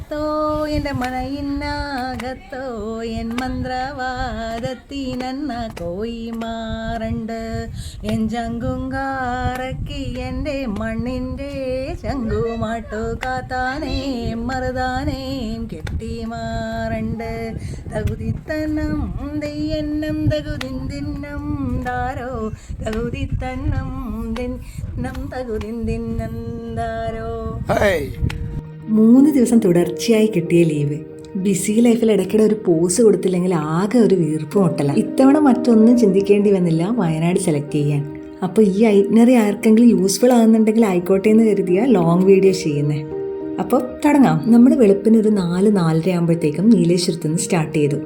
മുറ്റത്തോ എൻ്റെ മണയിന്നകത്തോ എൻ മന്ത്രവാദത്തിനെന്ന കോയി മാറണ്ട് എൻ ചങ്കുങ്കാറക്കി എൻ്റെ മണ്ണിൻ്റെ ചങ്കുമാട്ടു കാത്താനേം മറുതാനേം കെട്ടി മാറണ്ട് തകുതിത്തന്നം ദയ്യന്നം തകുതിന്തിന്നം താരോ തകുതിത്തന്നം ദിന്നം തകുതിന്തിന്നം താരോ. 3 ദിവസം തുടർച്ചയായി കിട്ടിയ ലീവ്. ബിസി ലൈഫിൽ ഇടയ്ക്കിടെ ഒരു പോസ് കൊടുത്തില്ലെങ്കിൽ ആകെ ഒരു വീർപ്പ് മുട്ടല. ഇത്തവണ മറ്റൊന്നും ചിന്തിക്കേണ്ടി വന്നില്ല വയനാട് സെലക്ട് ചെയ്യാൻ. അപ്പോൾ ഈ ഐറ്റിനറി ആർക്കെങ്കിലും യൂസ്ഫുൾ ആകുന്നുണ്ടെങ്കിൽ ആയിക്കോട്ടെ എന്ന് കരുതിയ ലോങ് വീഡിയോ ചെയ്യുന്നത്. അപ്പോൾ തുടങ്ങാം. നമ്മൾ വെളുപ്പിന് ഒരു 4-4:30 ആകുമ്പോഴത്തേക്കും നീലേശ്വരത്ത് നിന്ന് സ്റ്റാർട്ട് ചെയ്തു.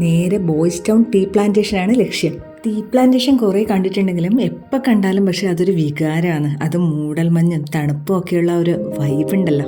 നേരെ ബോയ്സ് ടൗൺ ടീ പ്ലാന്റേഷനാണ് ലക്ഷ്യം. ടീ പ്ലാന്റേഷൻ കുറേ കണ്ടിട്ടുണ്ടെങ്കിലും എപ്പോൾ കണ്ടാലും പക്ഷെ അതൊരു വികാരമാണ്. അത് മൂടൽമഞ്ഞും തണുപ്പും ഒക്കെയുള്ള ഒരു വൈബ് ഉണ്ടല്ലോ.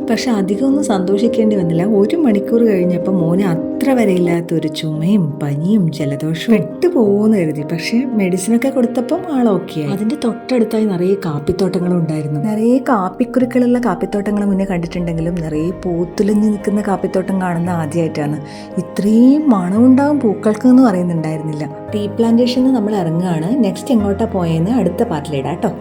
പക്ഷെ അധികമൊന്നും സന്തോഷിക്കേണ്ടി വന്നില്ല. 1 മണിക്കൂർ കഴിഞ്ഞപ്പോൾ മോന് അത്ര വരെയില്ലാത്തൊരു ചുമയും പനിയും ജലദോഷവും ഇട്ട് പോകുമെന്ന് കരുതി. പക്ഷെ മെഡിസിനൊക്കെ കൊടുത്തപ്പം ആളോക്കെയായി. അതിൻ്റെ തൊട്ടടുത്തായി നിറയെ കാപ്പിത്തോട്ടങ്ങളും ഉണ്ടായിരുന്നു. നിറയെ കാപ്പിക്കുരുക്കളുള്ള കാപ്പിത്തോട്ടങ്ങൾ മുന്നേ കണ്ടിട്ടുണ്ടെങ്കിലും നിറയെ പൂത്തുലഞ്ഞ് നിൽക്കുന്ന കാപ്പിത്തോട്ടം കാണുന്ന ആദ്യമായിട്ടാണ്. ഇത്രയും മണമുണ്ടാവും പൂക്കൾക്ക് എന്ന് പറയുന്നുണ്ടായിരുന്നില്ല. ടീ പ്ലാന്റേഷനിൽ നമ്മൾ ഇറങ്ങുകയാണ്. നെക്സ്റ്റ് എങ്ങോട്ടാണ് പോയെന്ന് അടുത്ത പാർട്ടിലിടാം കേട്ടോ.